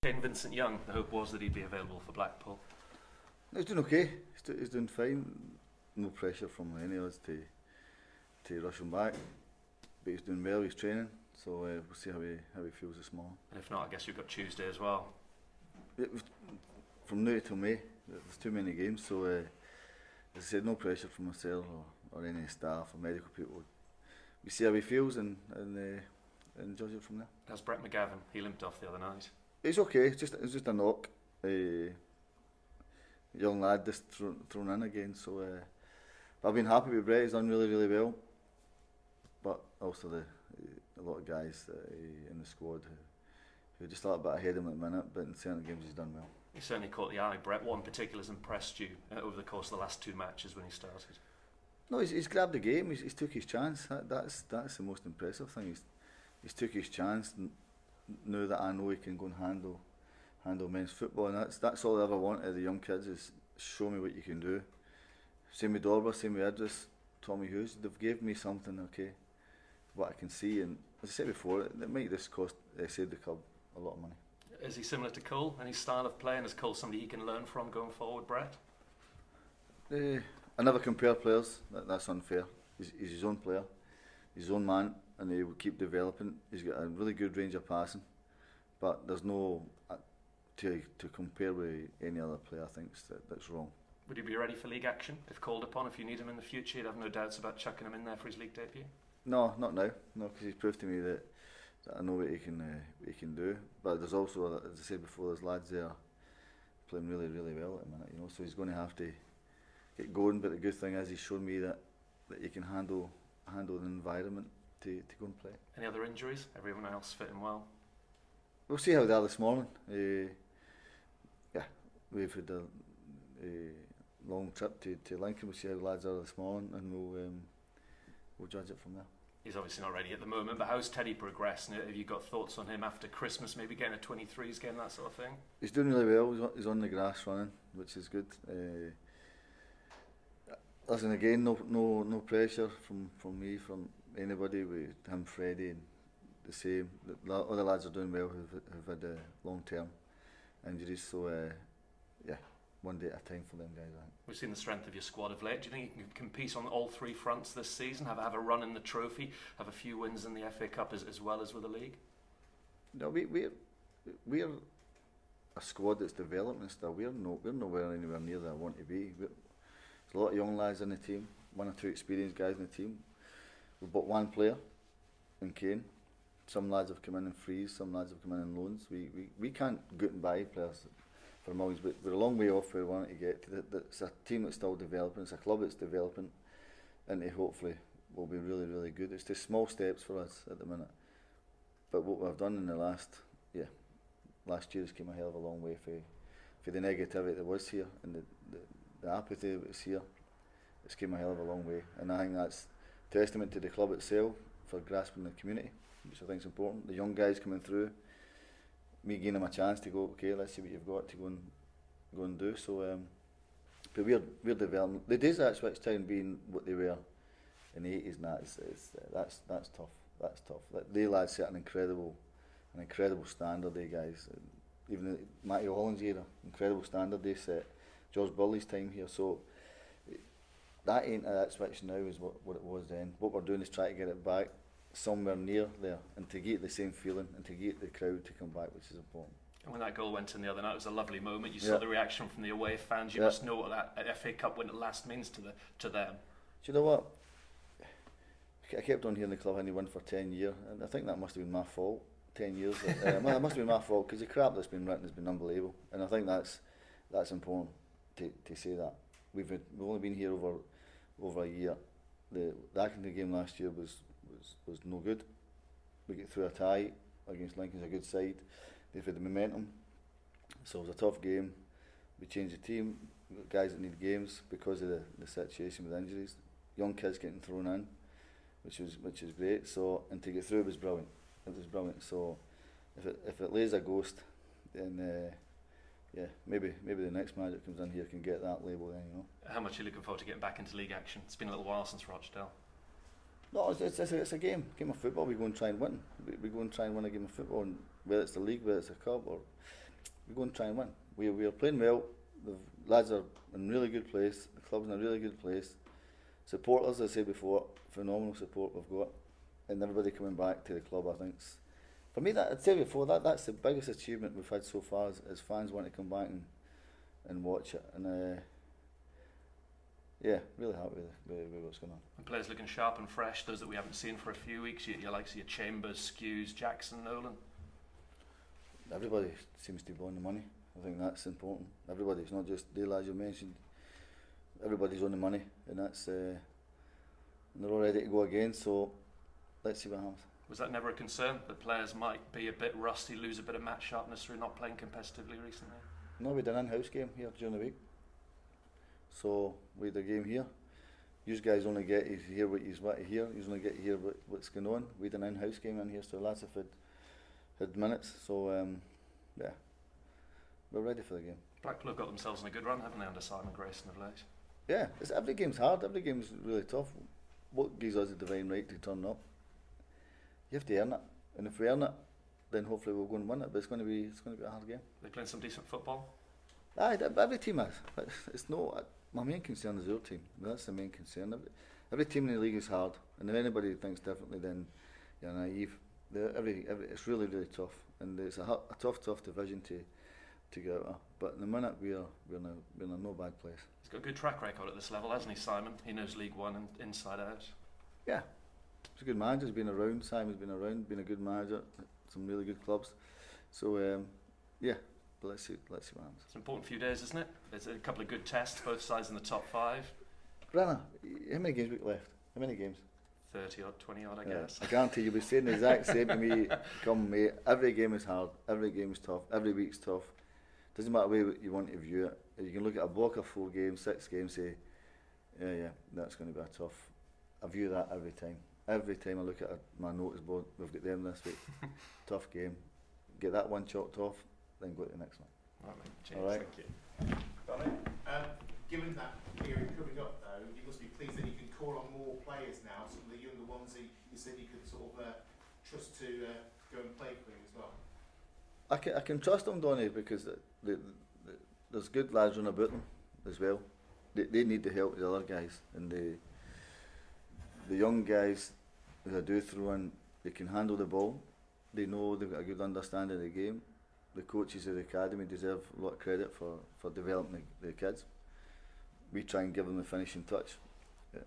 Shane Vincent-Young, the hope was that he'd be available for Blackpool. He's doing okay. He's doing fine. No pressure from any of us to rush him back. But he's doing well. He's training, so we'll see how he feels this morning. And if not, I guess you've got Tuesday as well. From now till May, there's too many games. So as I said, no pressure from myself or any staff or medical people. We see how he feels and judge it from there. How's Brett McGavin? He limped off the other night. He's okay. It's just a knock. Young lad just thrown in again. So I've been happy with Brett. He's done really well. But also a lot of guys in the squad who just a little bit ahead of him at the minute. But in certain games he's done well. He certainly caught the eye. Brett, what in particular has impressed you over the course of the last two matches when he started? No, he's grabbed the game. He's took his chance. That's the most impressive thing. He's took his chance. Now that I know he can go and handle men's football, and that's all I ever wanted of the young kids is show me what you can do. Same with Dorber, same with Idris, Tommy Hughes. They've gave me something, okay, what I can see, and as I said before, it might just cost the club a lot of money. Is he similar to Cole in his style of play, and is Cole somebody he can learn from going forward, Brett? I never compare players. That's unfair. He's his own player, he's his own man, and he will keep developing. He's got a really good range of passing, but there's no to compare with any other player. I think that's wrong. Would he be ready for league action if called upon? If you need him in the future, you'd have no doubts about chucking him in there for his league debut? No, not now. No, because he's proved to me that I know what he can do. But there's also, as I said before, there's lads there playing really well at the minute. So he's going to have to get going. But the good thing is he's shown me that he can handle the environment to go and play. Any other injuries? Everyone else fitting well? We'll see how they are this morning. We've had a long trip to Lincoln. We'll see how the lads are this morning, and we'll judge it from there. He's obviously not ready at the moment, but how's Teddy progressed? Have you got thoughts on him after Christmas, maybe getting a 23s game, that sort of thing? He's doing really well. He's on the grass running, which is good. Listen, again, no pressure from me, from anybody, with him, Freddie, and the same. All the lads are doing well who've had long-term injuries, so one day at a time for them guys. We've seen the strength of your squad of late. Do you think you can compete on all three fronts this season? Have a run in the trophy, have a few wins in the FA Cup as well as with the league? No, we're a squad that's developing still. We're nowhere anywhere near that I want to be. There's a lot of young lads in the team, one or two experienced guys in the team. We've bought one player in Kane. Some lads have come in frees, some lads have come in loans. We can't go and buy players for millions, but we're a long way off where we want to get to. It's a team that's still developing, it's a club that's developing, and hopefully will be really good. It's just small steps for us at the minute, but what we've done in the last year has came a hell of a long way for the negativity that was here and the apathy that was here. It's came a hell of a long way, and I think that's testament to the club itself for grasping the community, which I think is important. The young guys coming through, me giving them a chance to go, okay, let's see what you've got to go and do. So, but we're developing. The days at Ipswich Town being what they were in the 80s, and that's tough. That's tough. They lads set an incredible standard. They guys, even Matty Holland's era, incredible standard they set. George Burley's time here, so that ain't at Ipswich now is what it was then. What we're doing is try to get it back somewhere near there, and to get the same feeling and to get the crowd to come back, which is important. And when that goal went in the other night, it was a lovely moment. You saw the reaction from the away fans. You must know what that FA Cup win at last means to them. Do you know what? I kept on hearing the club hadn't won for 10 years, and I think that must have been my fault. 10 years. It must have been my fault, because the crap that's been written has been unbelievable, and I think that's important to say that. We've only been here over a year. The Accrington game last year was no good. We get through a tie against Lincoln's a good side. They've had the momentum, so it was a tough game. We changed the team. We've got guys that need games because of the situation with injuries. Young kids getting thrown in, which is great. So, and to get through was brilliant. It was brilliant. So if it lays a ghost, then maybe the next manager that comes in here can get that label then. How much are you looking forward to getting back into league action? It's been a little while since Rochdale. No, it's a game of football. We go and try and win. We go and try and win a game of football, and whether it's the league, whether it's a cup, or we go and try and win. We are playing well. The lads are in really good place. The club's in a really good place. Supporters, as I said before, phenomenal support we've got, and everybody coming back to the club. I think, for me, that I'd say before that's the biggest achievement we've had so far. As fans want to come back and watch it, and yeah, really happy with what's going on. And players looking sharp and fresh. Those that we haven't seen for a few weeks. You like see your Chambers, Skews, Jackson, Nolan. Everybody seems to be on the money. I think that's important. Everybody, it's not just the lads you mentioned. Everybody's on the money, and that's they're all ready to go again. So let's see what happens. Was that never a concern that players might be a bit rusty, lose a bit of match sharpness through not playing competitively recently? No, we did an in-house game here during the week. So we had a game here. You guys only get to hear what you want to hear. You only get to hear what's going on. We had an in-house game in here, so lads have had minutes. So yeah, we're ready for the game. Blackpool have got themselves in a good run, haven't they, under Simon Grayson of late? Yeah, every game's hard. Every game's really tough. What gives us the divine right to turn up? You have to earn it, and if we earn it, then hopefully we'll go and win it. But it's going to be a hard game. They're playing some decent football. Aye, every team has. It's no. My main concern is our team. That's the main concern. Every team in the league is hard, and if anybody thinks differently, then you're naive. It's really tough, and it's a tough division to get out of. But in the minute we're in a no bad place. He's got a good track record at this level, hasn't he, Simon? He knows League One and inside out. Yeah, he's a good manager. He's been around. Simon's been around. Been a good manager at some really good clubs. So yeah. But let's see what happens. It's an important few days, isn't it? There's a couple of good tests, both sides in the top 5. Rana, how many games we got left? How many games? 30 odd, 20 odd, I guess. I guarantee you'll be saying the exact same to me. Come, mate. Every game is hard. Every game is tough. Every week's tough. Doesn't matter the way you want to view it. You can look at a block of 4 games, 6 games, say, yeah, that's going to be a tough. I view that every time. Every time I look at my notice board, we've got them this week. Tough game. Get that one chalked off. Then go to the next one. All right. Thank you. Given that period coming up, though, you must be pleased that you can call on more players now. Some of the younger ones that you said you could sort of trust to go and play for you as well. I can trust them, Donny, because there's good lads on about them as well. They need the help of the other guys, and the young guys that I do throw in, they can handle the ball. They know they've got a good understanding of the game. The coaches of the academy deserve a lot of credit for developing the kids. We try and give them the finishing touch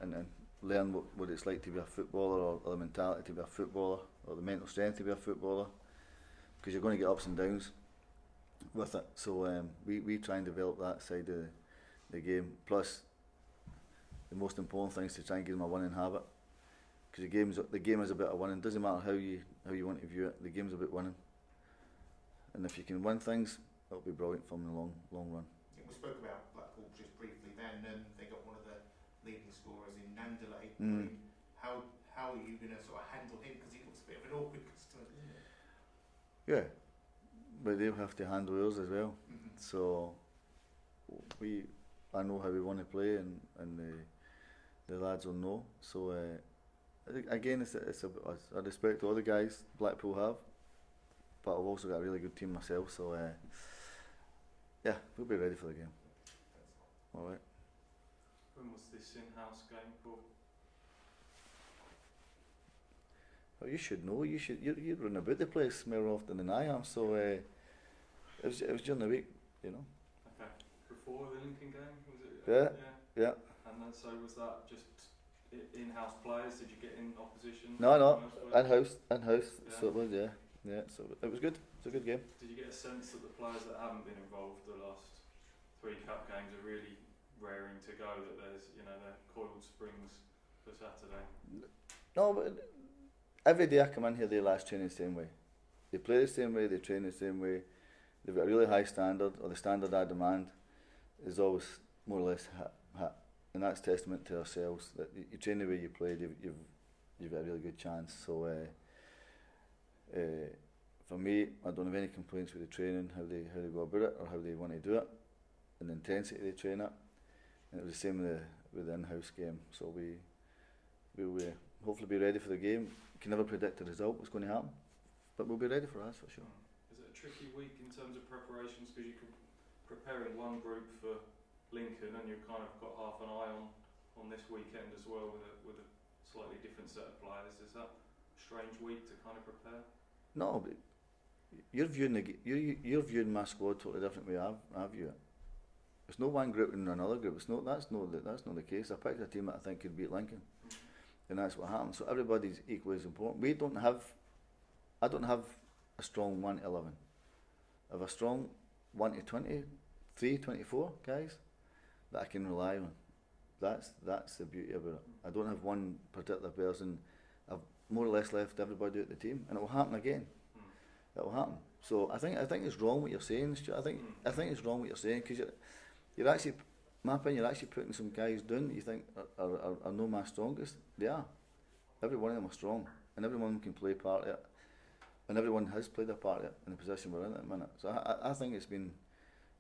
and learn what it's like to be a footballer, or the mentality to be a footballer, or the mental strength to be a footballer, because you're going to get ups and downs with it. So we try and develop that side of the game. Plus, the most important thing is to try and give them a winning habit, because the game is about winning. It doesn't matter how you want to view it. The game's about winning. And if you can win things, it'll be brilliant for them in the long run. We spoke about Blackpool just briefly then, and they got one of the leading scorers in Nandalay. How are you going to sort of handle him? Because he looks a bit of an awkward customer, doesn't he? Yeah, but they'll have to handle ours as well. So I know how we want to play, and the lads will know. So again, it's I respect all the guys Blackpool have. But I've also got a really good team myself, so yeah, we'll be ready for the game. All right. When was this in-house game for? Well, you should know. You're running about the place more often than I am. So it was during the week, you know. Okay. Before the Lincoln game, was it? Yeah. And then, so was that just in-house players? Did you get in opposition? No, in-house. Yeah. So it was, yeah. So it was good. It was a good game. Did you get a sense that the players that haven't been involved the last 3 cup games are really raring to go? That there's, they're coiled springs for Saturday. No, but every day I come in here, they last train the same way. They play the same way. They train the same way. They've got a really high standard, or the standard I demand is always more or less hit. And that's testament to ourselves, that you train the way you play. You've got a really good chance. So. For me, I don't have any complaints with the training, how they go about it, or how they want to do it, and the intensity they train it. And it was the same with the in-house game. So we'll hopefully be ready for the game. You can never predict the result, what's going to happen, but we'll be ready for us for sure. Is it a tricky week in terms of preparations because you can preparing one group for Lincoln and you've kind of got half an eye on this weekend as well with a slightly different set of players. Is that a strange week to kind of prepare? No, but you're viewing my squad totally different way I view it. It's no one group and another group. That's not the case. I picked a team that I think could beat Lincoln, and that's what happened. So everybody's equally as important. I don't have a strong 1 to 11. I have a strong 1 to 23, 24 guys that I can rely on. That's the beauty about it. I don't have one particular person. I've more or less left everybody at the team, and it will happen again. It will happen. So I think it's wrong what you're saying, Stuart. I think it's wrong what you're saying because you're actually, in my opinion, you're actually putting some guys down that you think are no my strongest. They are. Every one of them are strong, and everyone can play part of it, and everyone has played a part of it in the position we're in at the minute. So I think it's been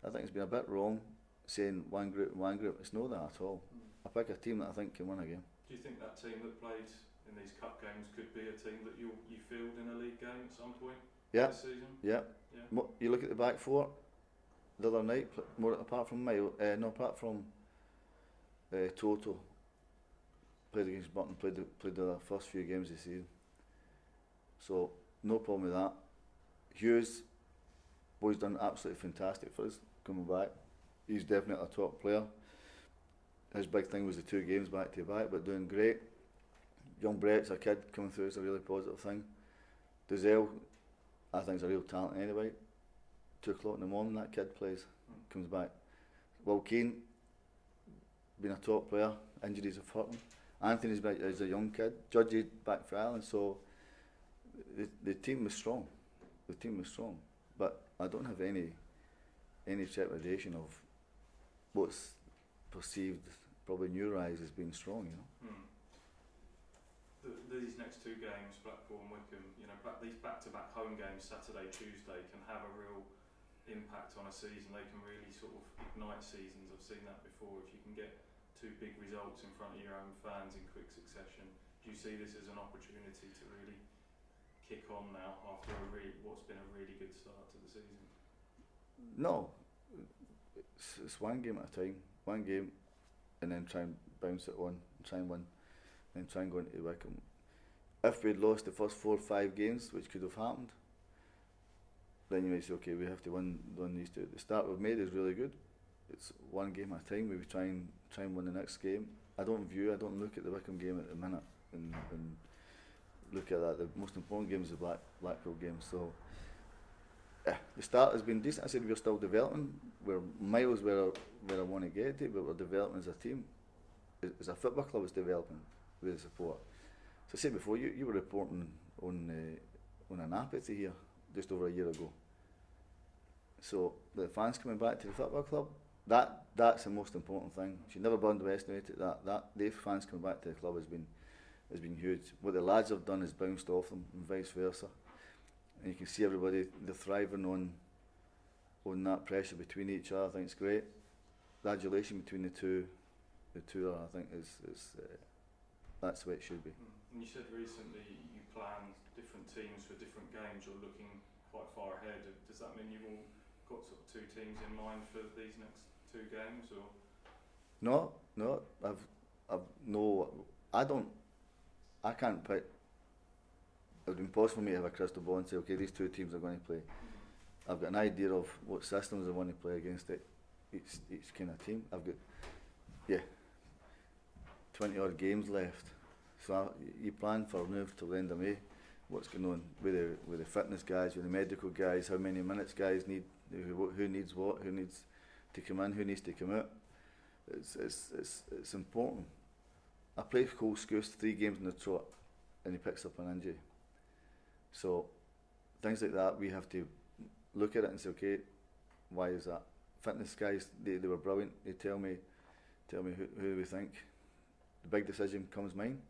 a bit wrong saying one group. It's not that at all. I pick a team that I think can win a game. Do you think that team that played in these cup games could be a team that you field in a league game at some point this season? Yeah. You look at the back four the other night, apart from Toto, played against Burton, played the first few games of the season. So no problem with that. Hughes, boy's done absolutely fantastic for us coming back. He's definitely a top player. His big thing was the 2 games back to back, but doing great. Young Brett's a kid coming through, is a really positive thing. Dazelle, I think is a real talent anyway. 2 o'clock in the morning that kid plays, comes back. Will Keane, being a top player, injuries have hurt him. Anthony's back as a young kid. Judgy back for Ireland, so the team was strong. The team was strong, but I don't have any trepidation of what's perceived, probably in your eyes, as being strong. You know. These next 2 games, Blackpool and Wickham, these back-to-back home games, Saturday, Tuesday, can have a real impact on a season. They can really sort of ignite seasons. I've seen that before. If you can get 2 big results in front of your own fans in quick succession, do you see this as an opportunity to really kick on now after what's been a really good start to the season? No, it's one game at a time. One game, and then try and bounce it on, try and win, and try and go into Wickham. If we'd lost the first 4 or 5 games, which could have happened, then you might say, okay, we have to win these 2. The start we've made is really good. It's one game at a time. We try and win the next game. I don't look at the Wickham game at the minute and look at that. The most important game is the Blackpool game. So the start has been decent. I said we're still developing. We're miles where I want to get to, but we're developing as a team. As a football club, it's developing with the support. So I said before, you were reporting on an apathy here just over a year ago. So the fans coming back to the football club, that's the most important thing. You should never underestimate it. That the fans coming back to the club has been huge. What the lads have done is bounced off them and vice versa. And you can see everybody, they're thriving on that pressure between each other. I think it's great. The adulation between the two I think is that's the way it should be. And you said recently you planned different teams for different games. You're looking quite far ahead. Does that mean you've all got sort of 2 teams in mind for these next 2 games, or? No, I can't pick. It would be impossible for me to have a crystal ball and say, okay, these 2 teams are going to play. I've got an idea of what systems I want to play against each kind of team. I've got 20 odd games left, so you plan for now till the end of May. What's going on with the fitness guys, with the medical guys, how many minutes guys need, who needs what, who needs to come in, who needs to come out. It's important. I played Cole Scouse 3 games in the trot and he picks up an injury. So things like that, we have to look at it and say, okay, why is that? Fitness guys, they were brilliant. They tell me who we think. The big decision comes mine.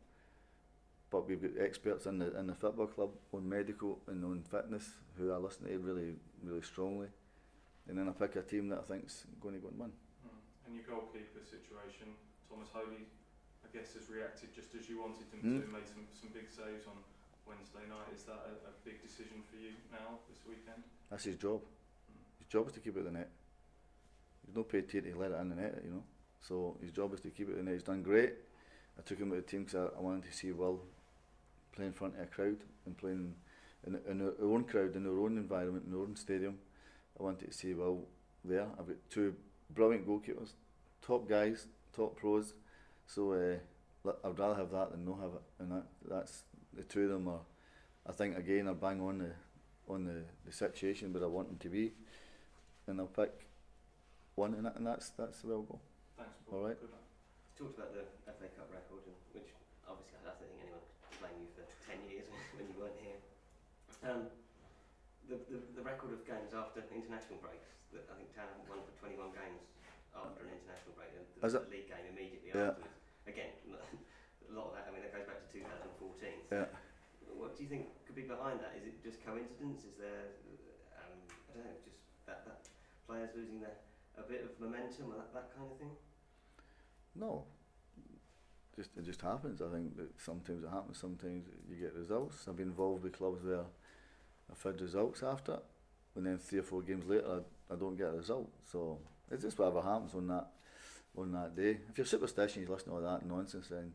But we've got experts in the football club on medical and on fitness who I listen to really, really strongly. And then I pick a team that I think's going to go and win. And your goalkeeper situation, Thomas Holy, I guess, has reacted just as you wanted him to. Made some big saves on Wednesday night. Is that a big decision for you now this weekend? That's his job. His job is to keep it in the net. He's no paid to let it in the net, you know. So his job is to keep it in the net. He's done great. I took him to the team because I wanted to see Will play in front of a crowd and playing in our own crowd, in our own environment, in our own stadium. I wanted to see Will there. I've got two brilliant goalkeepers, top guys, top pros. So I'd rather have that than not have it. And that's the two of them are, I think again, are bang on the situation where I want them to be, and I'll pick one, and that's the way I'll go. Thanks, Paul. All right. Good luck. You talked about the FA Cup record, which obviously I don't think anyone could blame you for 10 years when you weren't here. The record of games after international breaks, that I think Town won for 21 games after an international break, and the league game immediately afterwards. Again, a lot of that, I mean, that goes back to 2014. So what do you think could be behind that? Is it just coincidence? Is there, I don't know, just that players losing a bit of momentum, or that kind of thing? No, it just happens. I think that sometimes it happens. Sometimes you get results. I've been involved with clubs where I've had results after, and then 3 or 4 games later I don't get a result. So it's just whatever happens on that day. If you're superstitious, you listen to all that nonsense, then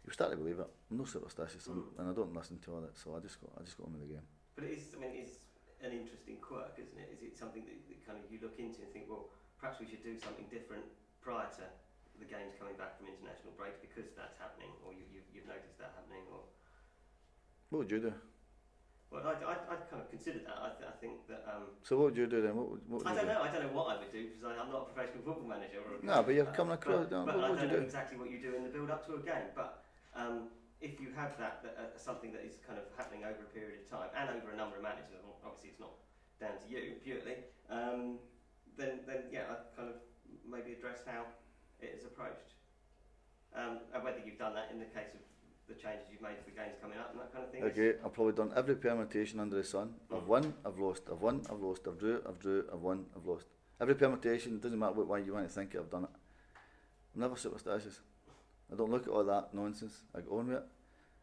you start to believe it. I'm not superstitious, and I don't listen to all that. So I just got on with the game. But it is, I mean, it's an interesting quirk, isn't it? Is it something that kind of you look into and think, well, perhaps we should do something different prior to the games coming back from international breaks because that's happening, or you've noticed that happening, or? What would you do? Well, I kind of considered that. I think that. So what would you do then? What would I don't know. I don't know what I would do because I'm not a professional football manager. No, but you're coming across. But what I would don't you know do? exactly what you do in the build up to a game. But if you have that something that is kind of happening over a period of time and over a number of matches, obviously it's not down to you purely. Then yeah, I kind of maybe address how it is approached, and whether you've done that in the case of the changes you've made to the games coming up and that kind of thing. Okay, I've probably done every permutation under the sun. I've won, I've lost, I've won, I've lost, I've drew, I've won, I've lost. Every permutation, doesn't matter what way you want to think it, I've done it. I'm never superstitious. I don't look at all that nonsense. I go on with it.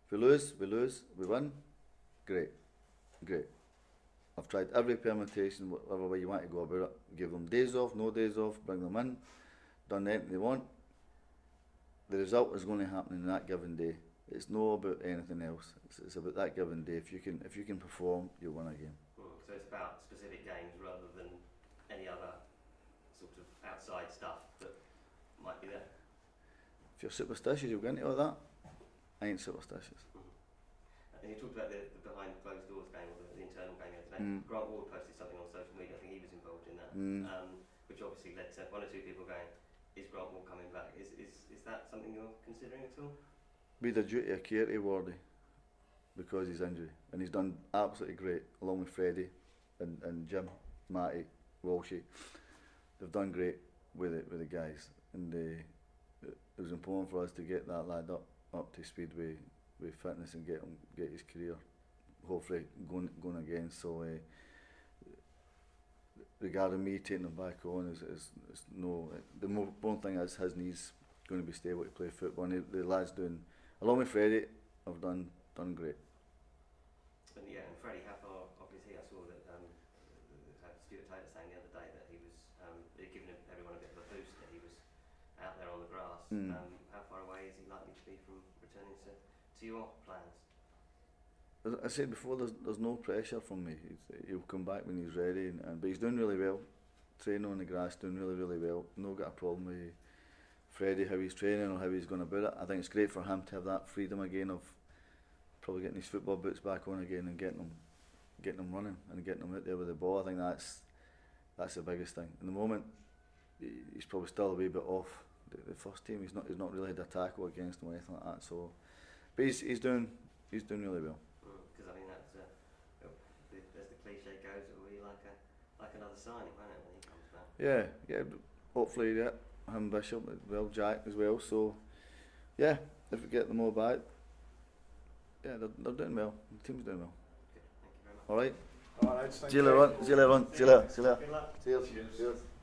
If we lose, we lose. We win, great. I've tried every permutation, whatever way you want to go about it. Give them days off, no days off, bring them in, done anything they want. The result is going to happen in that given day. It's not about anything else. It's about that given day. If you can perform, you'll win a game. So it's about specific games rather than any other sort of outside stuff that might be there. If you're superstitious, you'll get into all that. I ain't superstitious. And you talked about the behind closed doors game, or the internal game yesterday. Grant Ward posted something on social media. I think he was involved in that, which obviously led to 1 or 2 people going, "Is Grant Ward coming back?" Is that something you're considering at all? Be the duty of care to Wardy because he's injured, and he's done absolutely great along with Freddie and Jim, Matty, Walshy. They've done great with the guys, and it was important for us to get that lad up to speed with fitness and get his career hopefully going again. So regarding me taking him back on is no. The more important thing is his knees going to be stable to play football, and the lads doing, along with Freddie, have done great. And yeah, and Freddie, how far obviously I saw that Stuart Taylor saying the other day that he was giving everyone a bit of a boost, that he was out there on the grass. How far away is he likely to be from returning to your plans? As I said before, there's no pressure from me. He'll come back when he's ready, but he's doing really well. Training on the grass, doing really well. No got a problem with Freddie, how he's training or how he's going about it. I think it's great for him to have that freedom again of probably getting his football boots back on again and getting them running and getting them out there with the ball. I think that's the biggest thing. In the moment, he's probably still a wee bit off the first team. He's not really had a tackle against him or anything like that. So, but he's doing really well. Because I mean that's as the cliche goes, it'll be like another signing, won't it, when he comes back? Yeah. Hopefully, yeah. Him, Bishop, well, Jack as well. So, yeah, if we get them all back, yeah, they're doing well. The team's doing well. Good. Thank you very much. All right. See you later on. See you later. Good luck. Cheers.